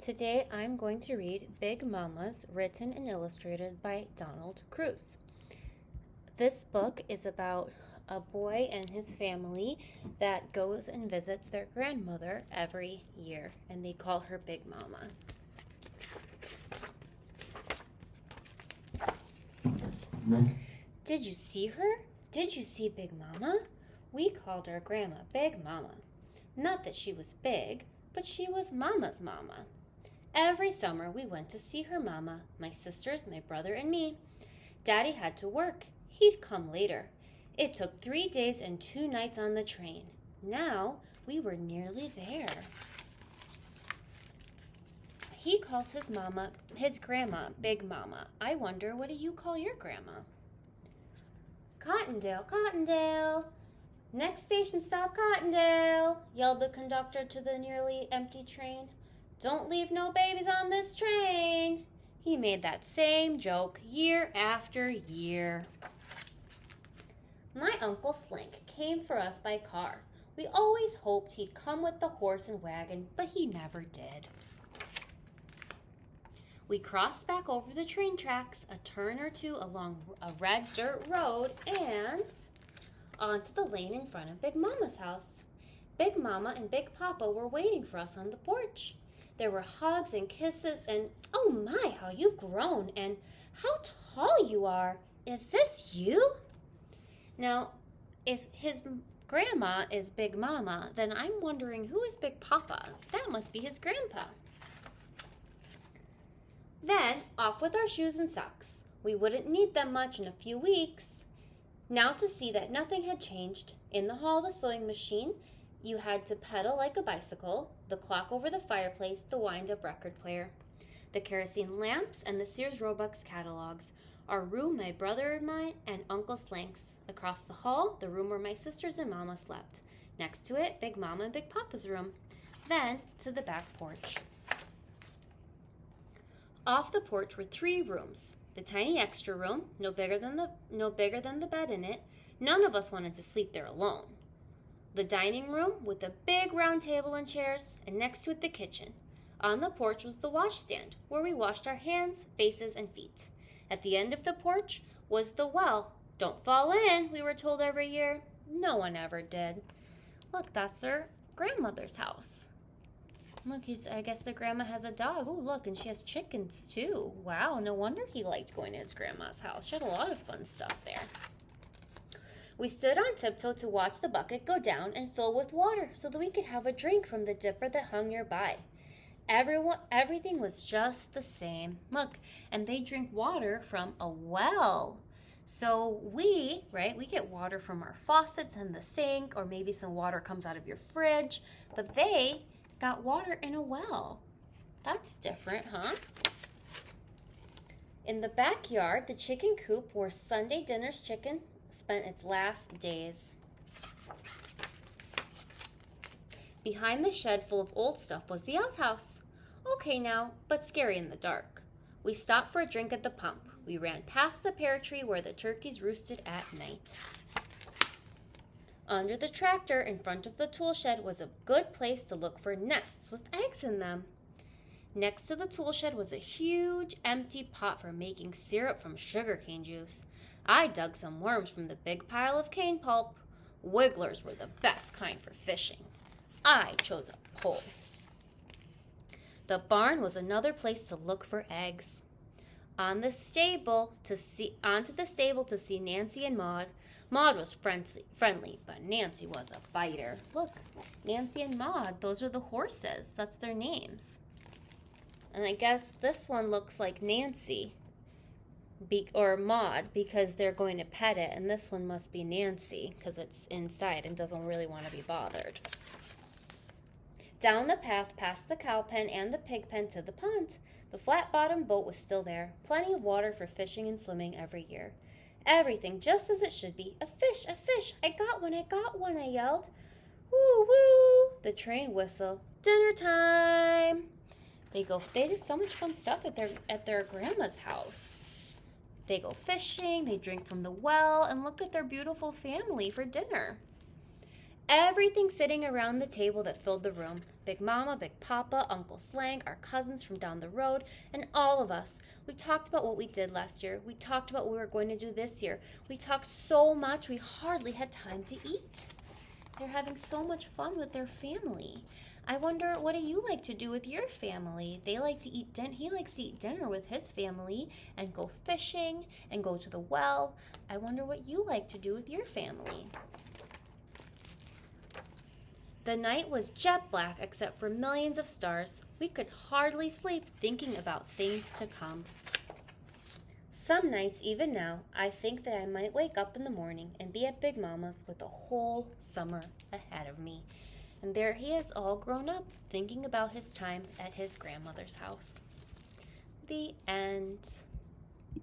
Today I'm going to read Big Mamas, written and illustrated by Donald Cruz. This book is about a boy and his family that goes and visits their grandmother every year, and they call her Big Mama. Did you see her? Did you see Big Mama? We called our grandma Big Mama. Not that she was big, but she was Mama's mama. Every summer we went to see her mama, my sisters, my brother, and me. Daddy had to work. He'd come later. It took 3 days and 2 nights on the train. Now we were nearly there. He calls his grandma, Big Mama. I wonder, what do you call your grandma? Cottondale, Cottondale. Next station stop, Cottondale, yelled the conductor to the nearly empty train. Don't leave no babies on this train. He made that same joke year after year. My Uncle Slink came for us by car. We always hoped he'd come with the horse and wagon, but he never did. We crossed back over the train tracks, a turn or two along a red dirt road, and onto the lane in front of Big Mama's house. Big Mama and Big Papa were waiting for us on the porch. There were hugs and kisses and, oh my, how you've grown and how tall you are. Is this you? Now, if his grandma is Big Mama, then I'm wondering, who is Big Papa? That must be his grandpa. Then, off with our shoes and socks. We wouldn't need them much in a few weeks. Now to see that nothing had changed. In the hall, the sewing machine, you had to pedal like a bicycle, the clock over the fireplace, the wind-up record player, the kerosene lamps, and the Sears Roebuck's catalogs. Our room, my brother and mine, and Uncle Slank's. Across the hall, the room where my sisters and Mama slept. Next to it, Big Mama and Big Papa's room. Then to the back porch. Off the porch were 3 rooms. The tiny extra room, no bigger than the bed in it. None of us wanted to sleep there alone. The dining room with a big round table and chairs, and next to it the kitchen. On the porch was the washstand, where we washed our hands, faces, and feet. At the end of the porch was the well. Don't fall in, we were told every year. No one ever did. Look, that's their grandmother's house. Look, I guess the grandma has a dog. Oh, look, and she has chickens, too. Wow, no wonder he liked going to his grandma's house. She had a lot of fun stuff there. We stood on tiptoe to watch the bucket go down and fill with water so that we could have a drink from the dipper that hung nearby. Everything was just the same. Look, and they drink water from a well. So we get water from our faucets in the sink, or maybe some water comes out of your fridge, but they got water in a well. That's different, huh? In the backyard, the chicken coop where Sunday dinner's chicken spent its last days. Behind the shed full of old stuff was the outhouse. Okay now, but scary in the dark. We stopped for a drink at the pump. We ran past the pear tree where the turkeys roosted at night. Under the tractor in front of the tool shed was a good place to look for nests with eggs in them. Next to the tool shed was a huge empty pot for making syrup from sugarcane juice. I dug some worms from the big pile of cane pulp. Wigglers were the best kind for fishing. I chose a pole. The barn was another place to look for eggs. Onto the stable to see Nancy and Maud. Maud was friendly, but Nancy was a biter. Look, Nancy and Maud, those are the horses. That's their names. And I guess this one looks like Nancy or Maud because they're going to pet it, and this one must be Nancy because it's inside and doesn't really want to be bothered. Down the path past the cow pen and the pig pen to the pond. The flat-bottomed boat was still there. Plenty of water for fishing and swimming every year. Everything just as it should be. A fish, a fish. I got one, I yelled. Woo, woo. The train whistled. Dinner time. They do so much fun stuff at their grandma's house. They go fishing, they drink from the well, and look at their beautiful family for dinner. everything sitting around the table that filled the room. Big Mama, Big Papa, Uncle Slank, our cousins from down the road, and all of us. We talked about what we did last year. We talked about what we were going to do this year. We talked so much we hardly had time to eat. They're having so much fun with their family. I wonder, what do you like to do with your family? He likes to eat dinner with his family and go fishing and go to the well. I wonder what you like to do with your family. The night was jet black except for millions of stars. We could hardly sleep thinking about things to come. Some nights, even now, I think that I might wake up in the morning and be at Big Mama's with the whole summer ahead of me. And there he is, all grown up, thinking about his time at his grandmother's house. The end.